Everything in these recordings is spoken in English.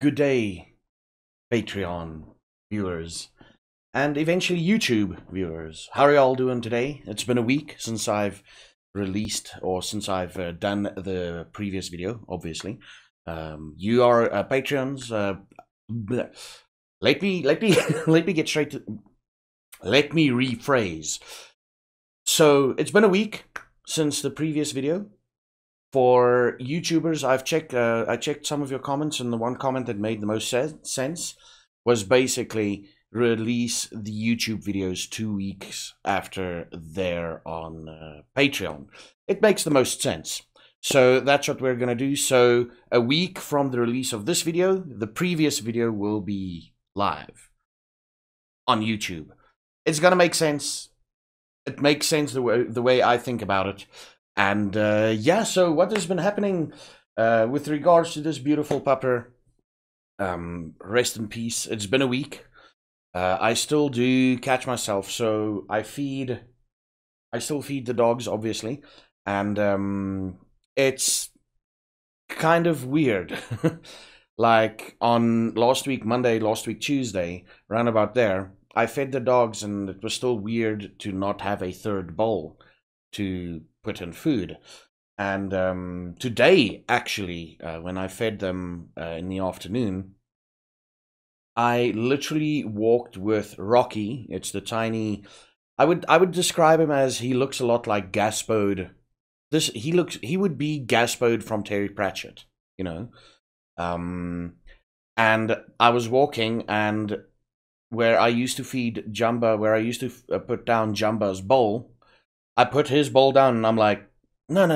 Good day, Patreon viewers, and eventually YouTube viewers. How are y'all doing today? It's been a week since I've released or since I've done the previous video, obviously. You are Patreons. Let me let me get straight to. Let me rephrase. So it's been a week since the previous video. For YouTubers, I checked some of your comments, and the one comment that made the most sense was basically release the YouTube videos 2 weeks after they're on Patreon. It makes the most sense. So that's what we're going to do. So a week from the release of this video, the previous video will be live on YouTube. It's going to make sense. It makes sense the way I think about it. And yeah, so what has been happening with regards to this beautiful pupper? Rest in peace. It's been a week. I still do catch myself, so I still feed the dogs, obviously, and it's kind of weird. Like on last week Monday, last week Tuesday, round about there, I fed the dogs, and it was still weird to not have a third bowl to put in food. And today, actually, when I fed them in the afternoon, I literally walked with Rocky. It's the tiny. I would describe him as, he looks a lot like Gaspode. He would be Gaspode from Terry Pratchett, you know. And I was walking, and where I used to feed Jumba, where I used to put down Jumba's bowl, I put his bowl down, and I'm like, no,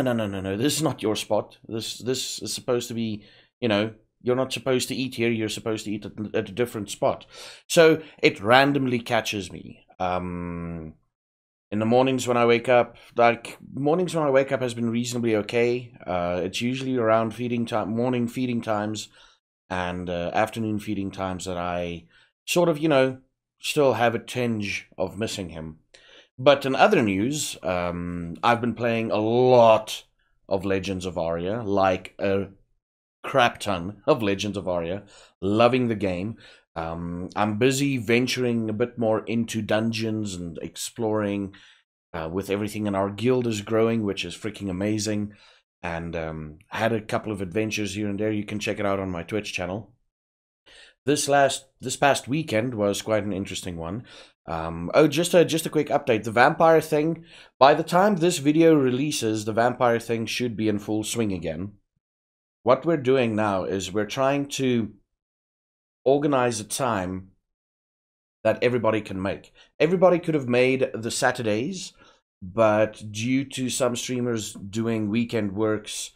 this is not your spot. This is supposed to be, you know, you're not supposed to eat here. You're supposed to eat at a different spot. So it randomly catches me. In the mornings when I wake up, has been reasonably okay. It's usually around feeding time, morning feeding times, and afternoon feeding times that I sort of, you know, still have a tinge of missing him. But in other news, I've been playing a lot of Legends of Aria, like a crap ton of Legends of Aria, loving the game. I'm busy venturing a bit more into dungeons and exploring with everything, and our guild is growing, which is freaking amazing. And had a couple of adventures here and there. You can check it out on my Twitch channel. This past weekend was quite an interesting one. Just a quick update. The vampire thing, by the time this video releases, the vampire thing should be in full swing again. What we're doing now is we're trying to organize a time that everybody can make. Everybody could have made the Saturdays, but due to some streamers doing weekend works,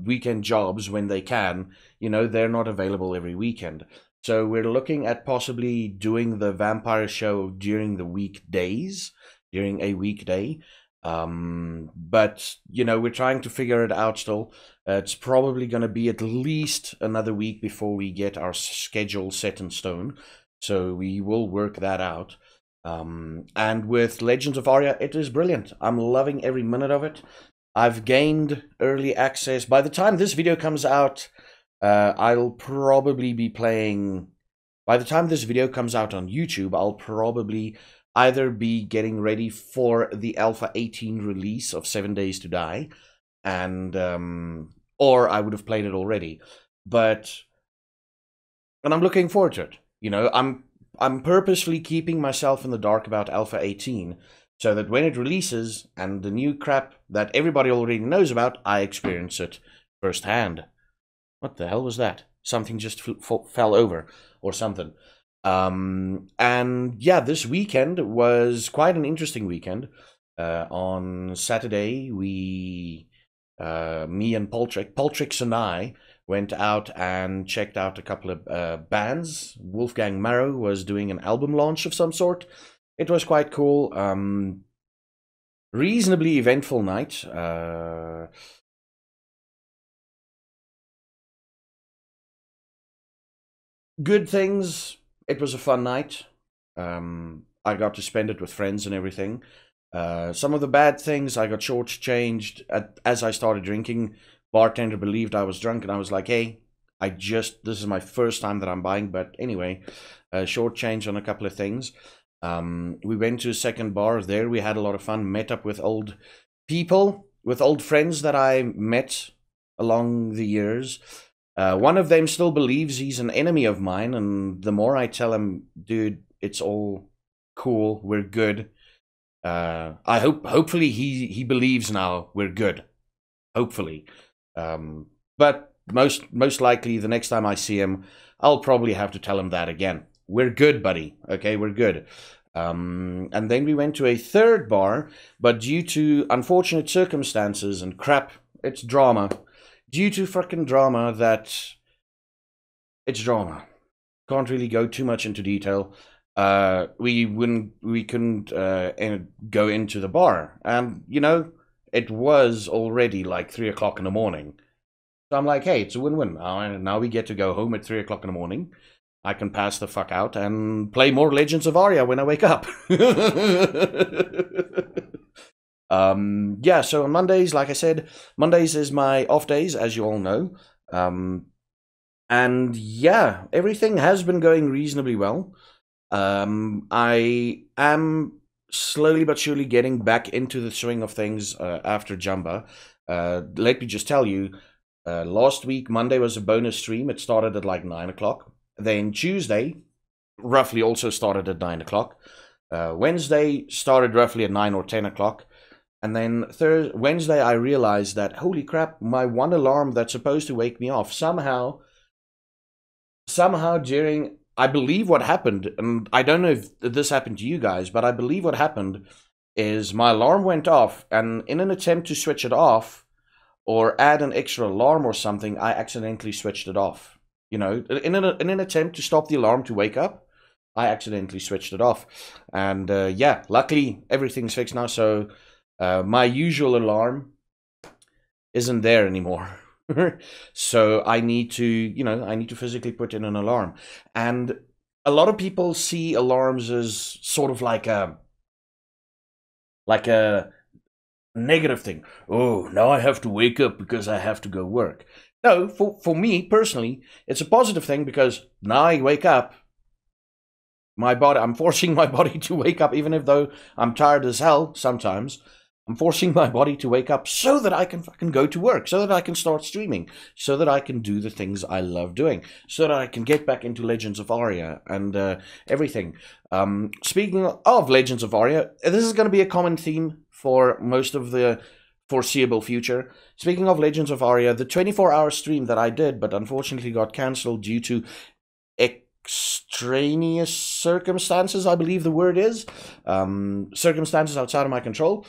weekend jobs when they can, you know, they're not available every weekend. So we're looking at possibly doing the vampire show during the weekdays, during a weekday. But, you know, we're trying to figure it out still. It's probably going to be at least another week before we get our schedule set in stone. So we will work that out. And with Legends of Aria, it is brilliant. I'm loving every minute of it. I've gained early access. By the time this video comes out, I'll probably be playing. By the time this video comes out on YouTube, I'll probably either be getting ready for the Alpha 18 release of 7 Days to Die, and or I would have played it already. And I'm looking forward to it. You know, I'm purposefully keeping myself in the dark about Alpha 18, so that when it releases and the new crap that everybody already knows about, I experience it firsthand. What the hell was that? Something just fell over or something. And yeah, this weekend was quite an interesting weekend. On Saturday, me and Poltrix and I went out and checked out a couple of bands. Wolfgang Marrow was doing an album launch of some sort. It was quite cool. Reasonably eventful night. Good things. It was a fun night. I got to spend it with friends and everything. Some of the bad things, I got shortchanged as I started drinking. Bartender believed I was drunk, and I was like, hey, This is my first time that I'm buying, but anyway, short change on a couple of things. We went to a second bar. There we had a lot of fun, met up with old people, with old friends that I met along the years. One of them still believes he's an enemy of mine, and the more I tell him, dude, it's all cool, we're good. Hopefully he believes now we're good. Hopefully. But most likely the next time I see him, I'll probably have to tell him that again. We're good, buddy. Okay, we're good. And then we went to a third bar, but due to unfortunate circumstances and crap, it's drama. Due to frickin' drama it's drama. Can't really go too much into detail. We couldn't go into the bar. And, you know, it was already like 3 o'clock in the morning. So I'm like, hey, it's a win-win. Now we get to go home at 3 o'clock in the morning. I can pass the fuck out and play more Legends of Aria when I wake up. Yeah, so on Mondays, like I said, Mondays is my off days, as you all know. And yeah, everything has been going reasonably well. I am slowly but surely getting back into the swing of things after Jumba. Let me just tell you, last week, Monday was a bonus stream. It started at like 9 o'clock. Then Tuesday, roughly also started at 9 o'clock. Wednesday started roughly at 9 or 10 o'clock. And then Wednesday, I realized that, holy crap, my one alarm that's supposed to wake me off, somehow during, I believe what happened, and I don't know if this happened to you guys, but I believe what happened is my alarm went off, and in an attempt to switch it off, or add an extra alarm or something, I accidentally switched it off. You know, in an attempt to stop the alarm to wake up, I accidentally switched it off. And yeah, luckily everything's fixed now, so my usual alarm isn't there anymore. So I need to physically put in an alarm. And a lot of people see alarms as sort of like a negative thing. Oh, now I have to wake up because I have to go work. No, for me personally, it's a positive thing, because now I wake up, I'm forcing my body to wake up, even if though I'm tired as hell sometimes. I'm forcing my body to wake up so that I can fucking go to work, so that I can start streaming, so that I can do the things I love doing, so that I can get back into Legends of Aria and everything. Speaking of Legends of Aria, this is going to be a common theme for most of the foreseeable future. Speaking of Legends of Aria, the 24-hour stream that I did, but unfortunately got cancelled due to extraneous circumstances, I believe the word is, circumstances outside of my control,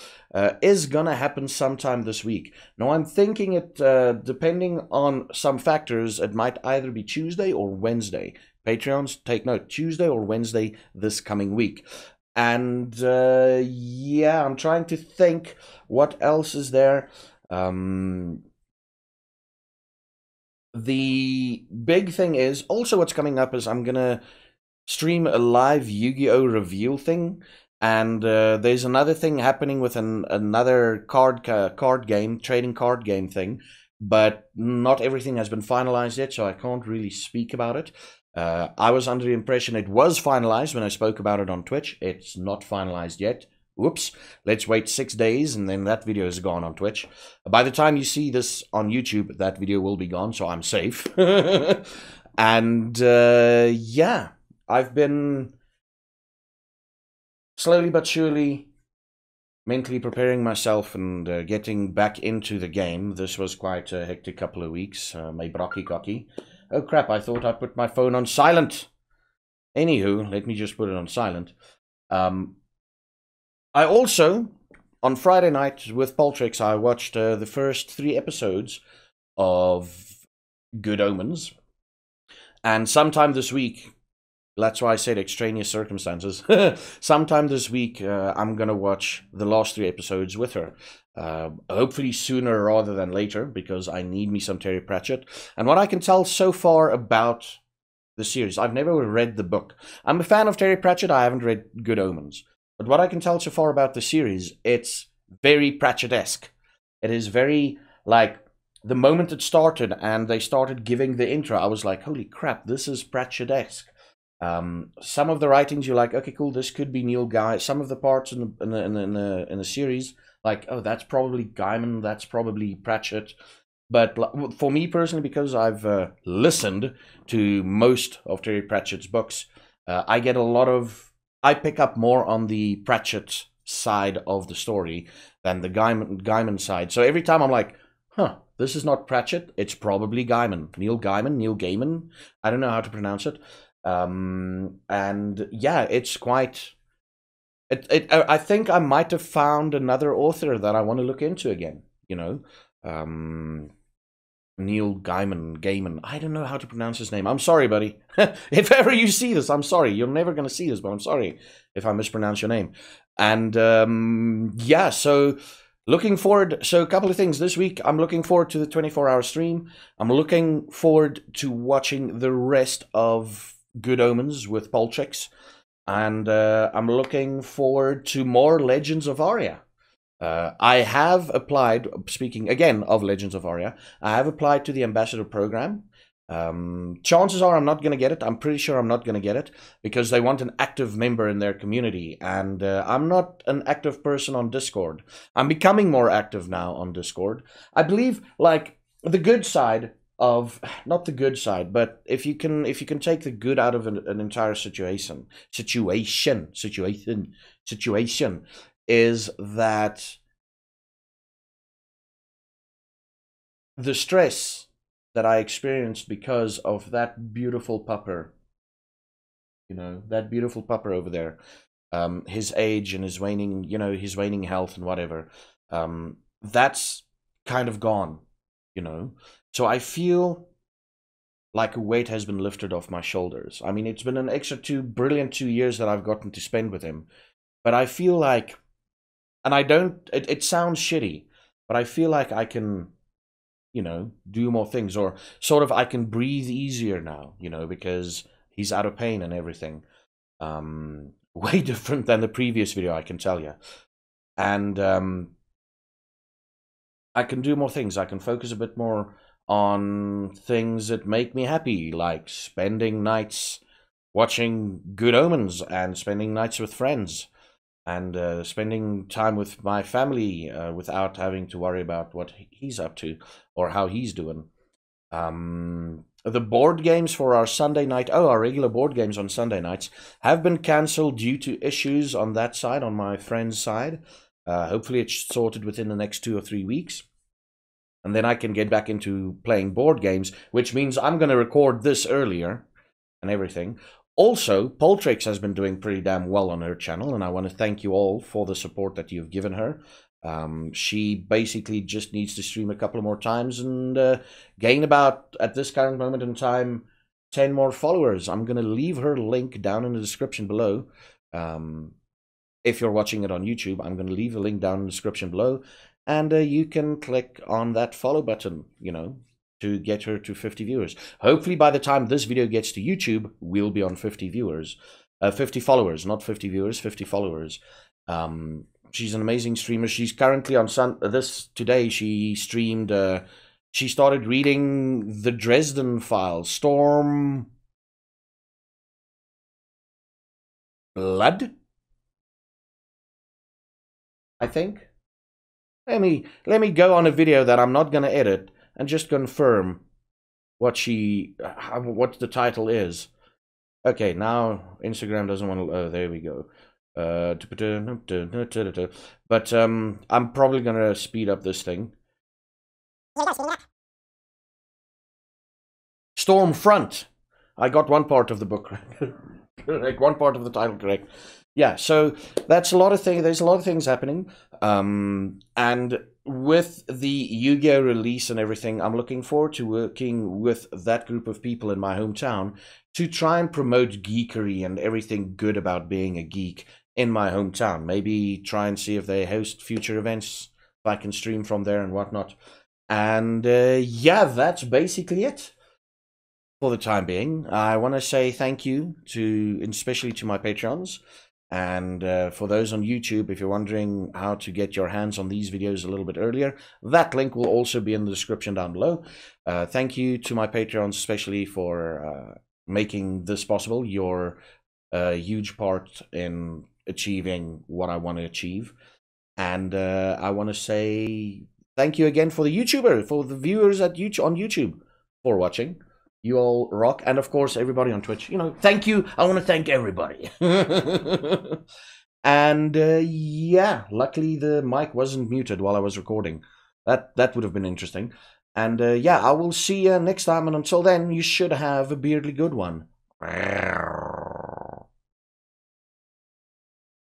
is gonna happen sometime this week. Now I'm thinking it, depending on some factors, it might either be Tuesday or Wednesday. Patreons, take note, Tuesday or Wednesday this coming week. And yeah, I'm trying to think what else is there. The big thing is, also what's coming up is I'm gonna stream a live Yu-Gi-Oh! Reveal thing. And there's another thing happening with another trading card game thing. But not everything has been finalized yet, so I can't really speak about it. I was under the impression it was finalized when I spoke about it on Twitch. It's not finalized yet. Whoops. Let's wait 6 days and then that video is gone on Twitch. By the time you see this on YouTube, that video will be gone, so I'm safe. And yeah, I've been slowly but surely mentally preparing myself and getting back into the game. This was quite a hectic couple of weeks. My brocky cocky. Oh crap, I thought I put my phone on silent. Anywho, let me just put it on silent. I also, on Friday night with Poltrix, I watched the first 3 episodes of Good Omens. And sometime this week, that's why I said extraneous circumstances. Sometime this week, I'm going to watch the last 3 episodes with her. Hopefully sooner rather than later, because I need me some Terry Pratchett. And what I can tell so far about the series, I've never read the book. I'm a fan of Terry Pratchett, I haven't read Good Omens. But what I can tell so far about the series, it's very Pratchett-esque. It is very, like, the moment it started and they started giving the intro, I was like, holy crap, this is Pratchett-esque. Some of the writings you're like, okay, cool, this could be Neil Gaiman. Some of the parts in the series, like, oh, that's probably Gaiman, that's probably Pratchett. But for me personally, because I've listened to most of Terry Pratchett's books, I pick up more on the Pratchett side of the story than the Gaiman side. So every time I'm like, huh, this is not Pratchett, it's probably Gaiman. Neil Gaiman. I don't know how to pronounce it. And yeah, it's quite... I think I might have found another author that I want to look into again, you know. Neil Gaiman. I don't know how to pronounce his name. I'm sorry, buddy. If ever you see this, I'm sorry. You're never going to see this, but I'm sorry if I mispronounce your name. And yeah, so looking forward. So a couple of things this week. I'm looking forward to the 24-hour stream. I'm looking forward to watching the rest of Good Omens with Poltrix. And I'm looking forward to more Legends of Aria. I have applied, speaking again of Legends of Aria, I have applied to the ambassador program. Chances are I'm not going to get it. I'm pretty sure I'm not going to get it because they want an active member in their community. And I'm not an active person on Discord. I'm becoming more active now on Discord. I believe, like, the good side of, not the good side, but if you can take the good out of an entire situation is that the stress that I experienced because of that beautiful pupper, you know, that beautiful pupper over there, his age and his waning, you know, his waning health and whatever, that's kind of gone, you know. So I feel like a weight has been lifted off my shoulders. I mean, it's been an extra brilliant 2 years that I've gotten to spend with him, but I feel like, and I don't, it sounds shitty, but I feel like I can, you know, do more things, or sort of I can breathe easier now, you know, because he's out of pain and everything. Way different than the previous video, I can tell you. And I can do more things. I can focus a bit more on things that make me happy, like spending nights watching Good Omens and spending nights with friends and spending time with my family without having to worry about what he's up to or how he's doing. The board games for our Sunday night, our regular board games on Sunday nights have been cancelled due to issues on that side, on my friend's side. Hopefully it's sorted within the next 2 or 3 weeks. And then I can get back into playing board games, which means I'm going to record this earlier and everything. Also, Poltrix has been doing pretty damn well on her channel, and I want to thank you all for the support that you've given her. She basically just needs to stream a couple more times and gain about, at this current moment in time, 10 more followers. I'm going to leave her link down in the description below. If you're watching it on YouTube, I'm going to leave a link down in the description below. And you can click on that follow button, you know, to get her to 50 viewers. Hopefully by the time this video gets to YouTube, we'll be on 50 viewers. 50 followers, not 50 viewers, 50 followers. She's an amazing streamer. She's currently on today she streamed, she started reading the Dresden Files, Storm Blood, I think. Let me go on a video that I'm not going to edit and just confirm what the title is. Okay, now Instagram doesn't want to. Oh, there we go. But I'm probably going to speed up this thing. Stormfront. I got one part of the book correct. One part of the title correct. Yeah, so that's a lot of things. There's a lot of things happening. And with the Yu-Gi-Oh release and everything, I'm looking forward to working with that group of people in my hometown to try and promote geekery and everything good about being a geek in my hometown. Maybe try and see if they host future events, if I can stream from there and whatnot. And yeah, that's basically it for the time being. I want to say thank you to, especially to my patrons. And for those on YouTube, if you're wondering how to get your hands on these videos a little bit earlier, that link will also be in the description down below. Thank you to my Patreons, especially for making this possible. You're a huge part in achieving what I want to achieve. And I want to say thank you again for the YouTuber, for the viewers at on YouTube for watching. You all rock. And of course, everybody on Twitch, you know, thank you. I want to thank everybody. And yeah, luckily the mic wasn't muted while I was recording. That would have been interesting. And yeah, I will see you next time. And until then, you should have a beardly good one.